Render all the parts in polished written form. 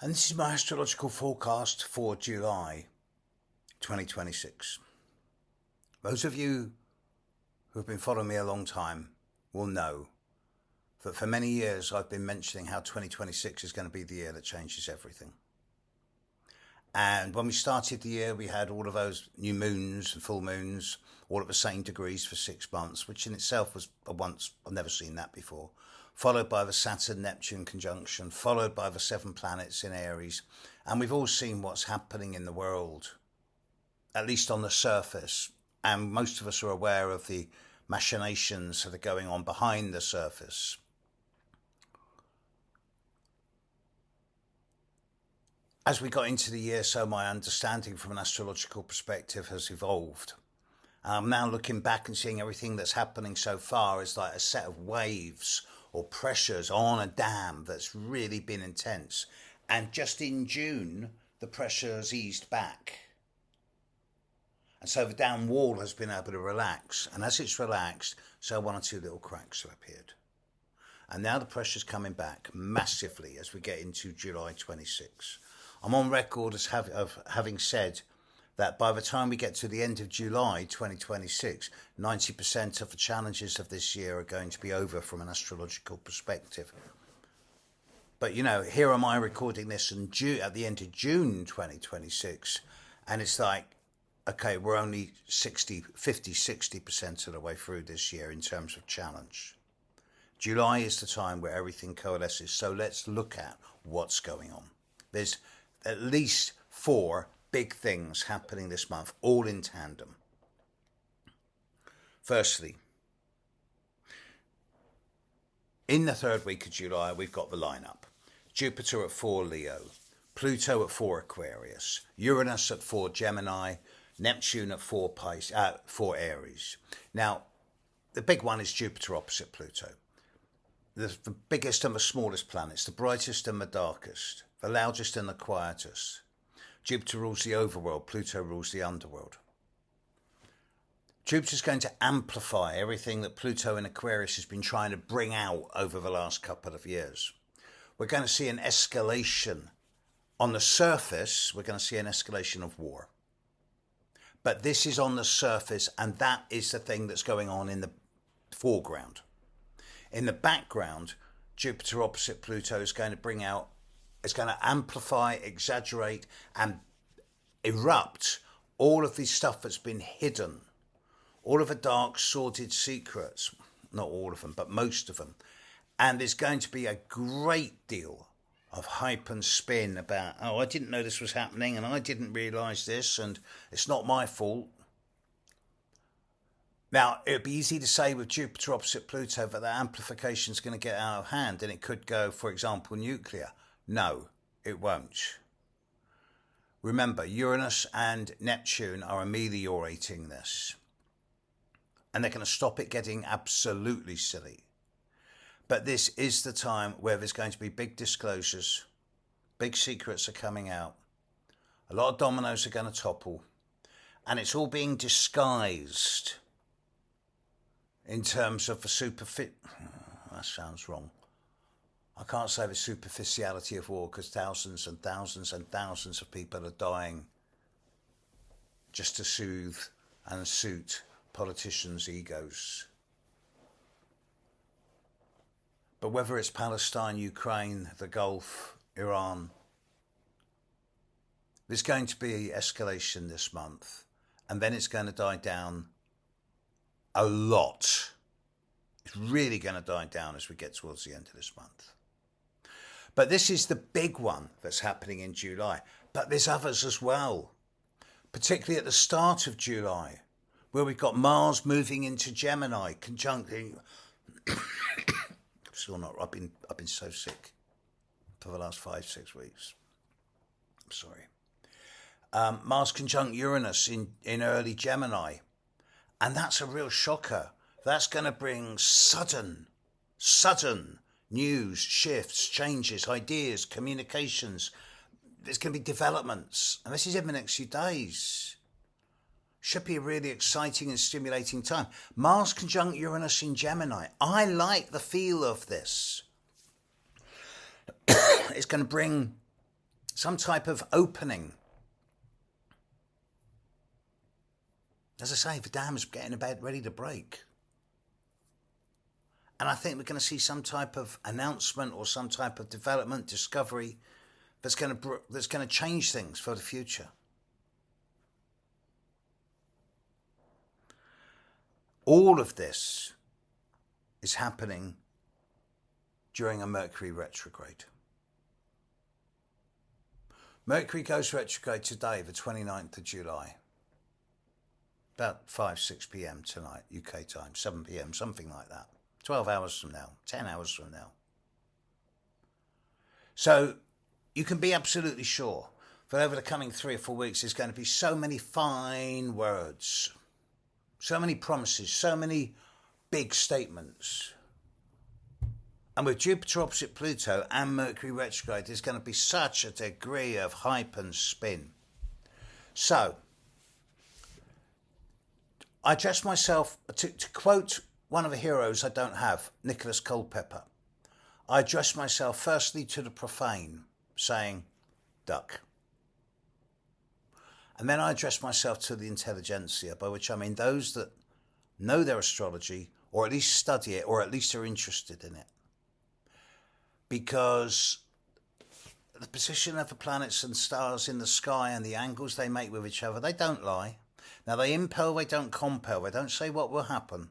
And this is my astrological forecast for July 2026. Those of you who have been following me a long time will know that for many years I've been mentioning how 2026 is going to be the year that changes everything. And when we started the year, we had all of those new moons and full moons, all at the same degrees for 6 months, which in itself was a once, I've never seen that before. Followed by the Saturn-Neptune conjunction, followed by the 7 planets in Aries. And we've all seen what's happening in the world, at least on the surface. And most of us are aware of the machinations that are going on behind the surface. As we got into the year, so my understanding from an astrological perspective has evolved. I'm now looking back and seeing everything that's happening so far as like a set of waves or pressures on a dam that's really been intense. And just in June, the pressure has eased back. And so the dam wall has been able to relax. And as it's relaxed, so 1 or 2 little cracks have appeared. And now the pressure's coming back massively as we get into July 26. I'm on record as having said that by the time we get to the end of July 2026, 90% of the challenges of this year are going to be over from an astrological perspective. But, you know, here am I recording this at the end of June 2026, and it's like, okay, we're only 50-60% of the way through this year in terms of challenge. July is the time where everything coalesces, so let's look at what's going on. There's at least 4 big things happening this month, all in tandem. Firstly, in the 3rd week of July, we've got the lineup. Jupiter at 4 Leo, Pluto at 4 Aquarius, Uranus at 4 Gemini, Neptune at 4 Aries. Now, the big one is Jupiter opposite Pluto. The biggest and the smallest planets, the brightest and the darkest, the loudest and the quietest. Jupiter rules the overworld, Pluto rules the underworld. Jupiter's going to amplify everything that Pluto in Aquarius has been trying to bring out over the last couple of years. We're going to see an escalation. On the surface, we're going to see an escalation of war. But this is on the surface, and that is the thing that's going on in the foreground. In the background, Jupiter opposite Pluto is going to bring out, it's going to amplify, exaggerate, and erupt all of the stuff that's been hidden. All of the dark, sordid secrets. Not all of them, but most of them. And there's going to be a great deal of hype and spin about, oh, I didn't know this was happening, and I didn't realise this, and it's not my fault. Now, it would be easy to say with Jupiter opposite Pluto that the amplification is going to get out of hand, and it could go, for example, nuclear. No, it won't. Remember, Uranus and Neptune are ameliorating this. And they're going to stop it getting absolutely silly. But this is the time where there's going to be big disclosures. Big secrets are coming out. A lot of dominoes are going to topple. And it's all being disguised in terms of the that sounds wrong. I can't say the superficiality of war because thousands and thousands and thousands of people are dying just to soothe and suit politicians' egos. But whether it's Palestine, Ukraine, the Gulf, Iran, there's going to be escalation this month, and then it's going to die down a lot. It's really going to die down as we get towards the end of this month. But this is the big one that's happening in July. But there's others as well, particularly at the start of July, where we've got Mars moving into Gemini, conjuncting. Still not. I've been so sick for the last 5-6 weeks. I'm sorry. Mars conjunct Uranus in early Gemini, and that's a real shocker. That's going to bring sudden news, shifts, changes, ideas, communications. There's going to be developments, and this is in the next few days. Should be a really exciting and stimulating time. Mars conjunct Uranus in Gemini. I like the feel of this. It's going to bring some type of opening. As I say, the dam is getting about ready to break. And I think we're going to see some type of announcement or some type of development, discovery that's going to change things for the future. All of this is happening during a Mercury retrograde. Mercury goes retrograde today, the 29th of July. About 5-6 p.m. tonight, UK time, 7 p.m., something like that. 12 hours from now, 10 hours from now. So you can be absolutely sure that over the coming 3 or 4 weeks, there's going to be so many fine words, so many promises, so many big statements. And with Jupiter opposite Pluto and Mercury retrograde, there's going to be such a degree of hype and spin. So I address myself, to quote one of the heroes I don't have, Nicholas Culpeper, I address myself firstly to the profane, saying, duck. And then I address myself to the intelligentsia, by which I mean those that know their astrology, or at least study it, or at least are interested in it. Because the position of the planets and stars in the sky and the angles they make with each other, they don't lie. Now they impel, they don't compel, they don't say what will happen.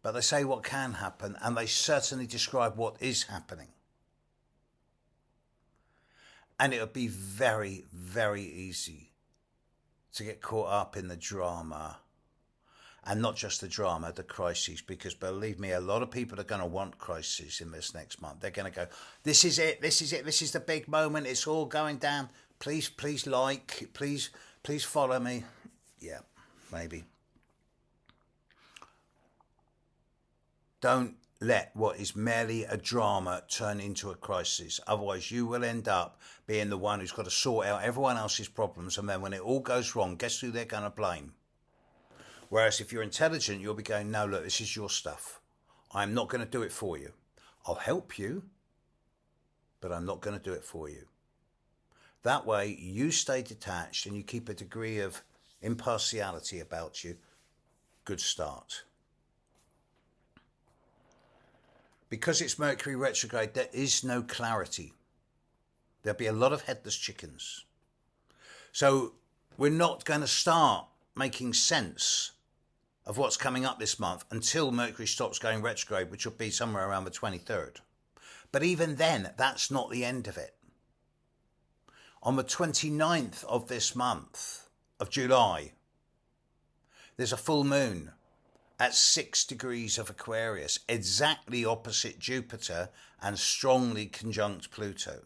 But they say what can happen, and they certainly describe what is happening. And it would be very, very easy to get caught up in the drama. And not just the drama, the crises, because believe me, a lot of people are going to want crises in this next month. They're going to go, this is it, this is it, this is the big moment, it's all going down. Please like, please follow me. Yeah, maybe. Don't let what is merely a drama turn into a crisis. Otherwise, you will end up being the one who's got to sort out everyone else's problems. And then when it all goes wrong, guess who they're going to blame? Whereas if you're intelligent, you'll be going, no, look, this is your stuff. I'm not going to do it for you. I'll help you, but I'm not going to do it for you. That way, you stay detached and you keep a degree of impartiality about you. Good start. Because it's Mercury retrograde, there is no clarity. There'll be a lot of headless chickens. So we're not going to start making sense of what's coming up this month until Mercury stops going retrograde, which will be somewhere around the 23rd. But even then, that's not the end of it. On the 29th of this month, of July, there's a full moon at 6 degrees of Aquarius, exactly opposite Jupiter and strongly conjunct Pluto.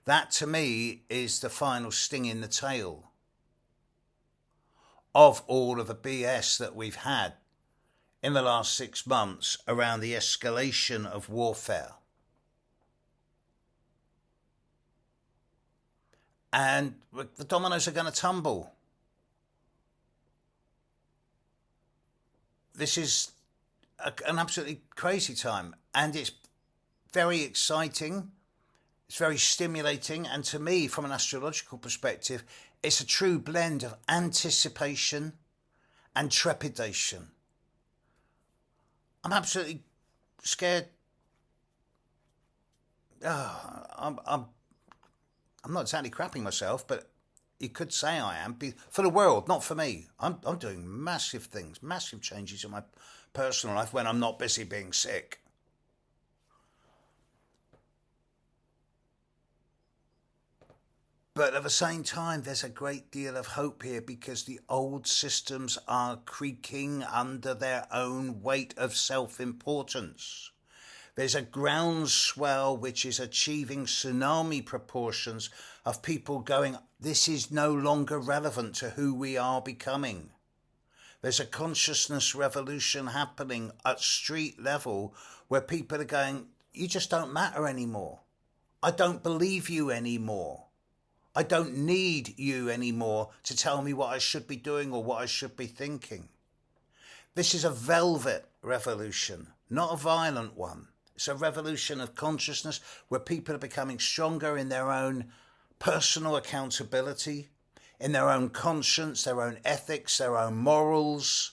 That to me is the final sting in the tail of all of the BS that we've had in the last 6 months around the escalation of warfare. And the dominoes are going to tumble. This is an absolutely crazy time, and it's very exciting, it's very stimulating, and to me, from an astrological perspective, it's a true blend of anticipation and trepidation. I'm absolutely scared. I'm not exactly crapping myself, but you could say I am, for the world, not for me. I'm doing massive things, massive changes in my personal life when I'm not busy being sick. But at the same time, there's a great deal of hope here because the old systems are creaking under their own weight of self-importance. There's a groundswell which is achieving tsunami proportions of people going, this is no longer relevant to who we are becoming. There's a consciousness revolution happening at street level where people are going, you just don't matter anymore. I don't believe you anymore. I don't need you anymore to tell me what I should be doing or what I should be thinking. This is a velvet revolution, not a violent one. It's a revolution of consciousness where people are becoming stronger in their own personal accountability, in their own conscience, their own ethics, their own morals,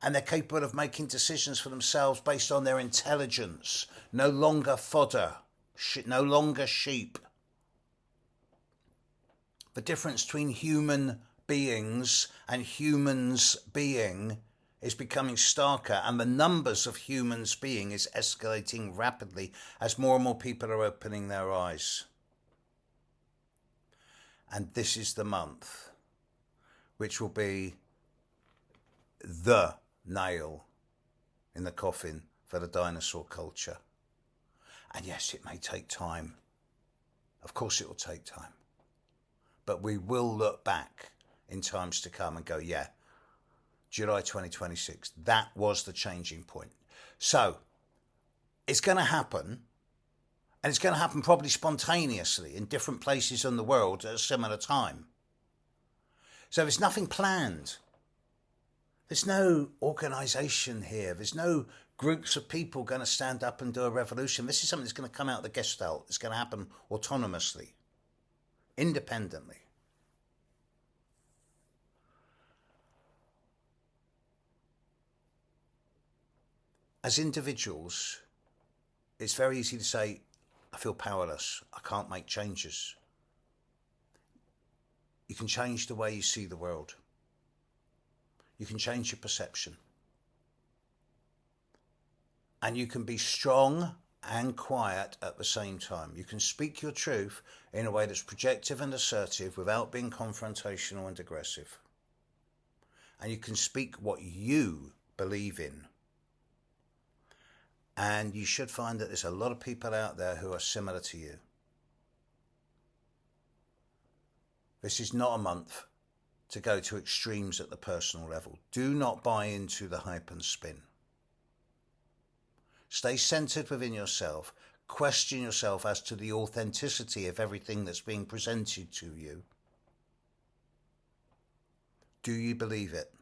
and they're capable of making decisions for themselves based on their intelligence. No longer fodder, no longer sheep. The difference between human beings and humans being is becoming starker, and the numbers of humans being is escalating rapidly as more and more people are opening their eyes. And this is the month which will be the nail in the coffin for the dinosaur culture. And yes, it may take time. Of course it will take time. But we will look back in times to come and go, yeah, July 2026, that was the changing point. So it's going to happen, and it's going to happen probably spontaneously in different places in the world at a similar time. So there's nothing planned. There's no organisation here. There's no groups of people going to stand up and do a revolution. This is something that's going to come out of the Gestalt. It's going to happen autonomously, independently. As individuals, it's very easy to say, I feel powerless. I can't make changes. You can change the way you see the world. You can change your perception. And you can be strong and quiet at the same time. You can speak your truth in a way that's projective and assertive without being confrontational and aggressive. And you can speak what you believe in. And you should find that there's a lot of people out there who are similar to you. This is not a month to go to extremes at the personal level. Do not buy into the hype and spin. Stay centered within yourself. Question yourself as to the authenticity of everything that's being presented to you. Do you believe it?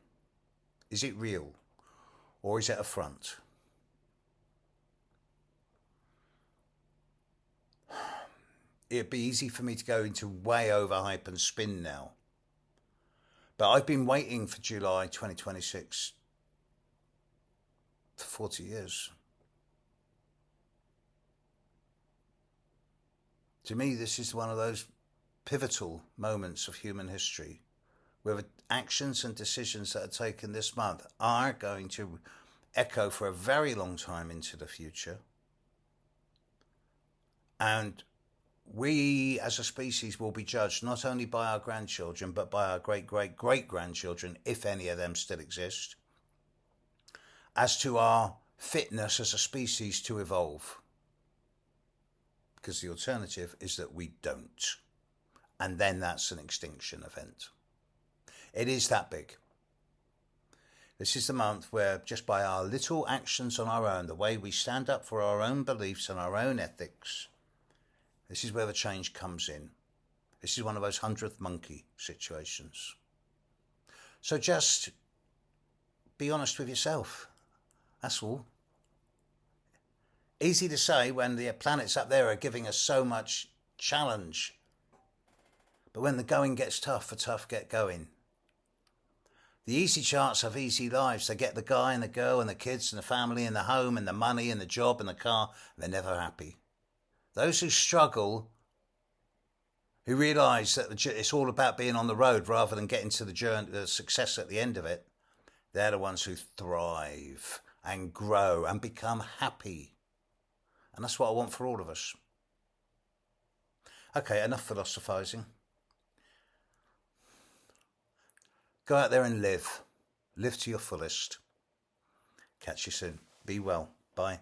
Is it real? Or is it a front? It'd be easy for me to go into way over hype and spin now. But I've been waiting for July 2026 for 40 years. To me, this is one of those pivotal moments of human history where the actions and decisions that are taken this month are going to echo for a very long time into the future. And we as a species will be judged not only by our grandchildren, but by our great-great-great-grandchildren, if any of them still exist, as to our fitness as a species to evolve. Because the alternative is that we don't. And then that's an extinction event. It is that big. This is the month where just by our little actions on our own, the way we stand up for our own beliefs and our own ethics, this is where the change comes in. This is one of those 100th monkey situations. So just be honest with yourself. That's all. Easy to say when the planets up there are giving us so much challenge. But when the going gets tough, the tough get going. The easy charts have easy lives. They get the guy and the girl and the kids and the family and the home and the money and the job and the car. And they're never happy. Those who struggle, who realise that it's all about being on the road rather than getting to the journey, the success at the end of it, they're the ones who thrive and grow and become happy. And that's what I want for all of us. Okay, enough philosophising. Go out there and live. Live to your fullest. Catch you soon. Be well. Bye.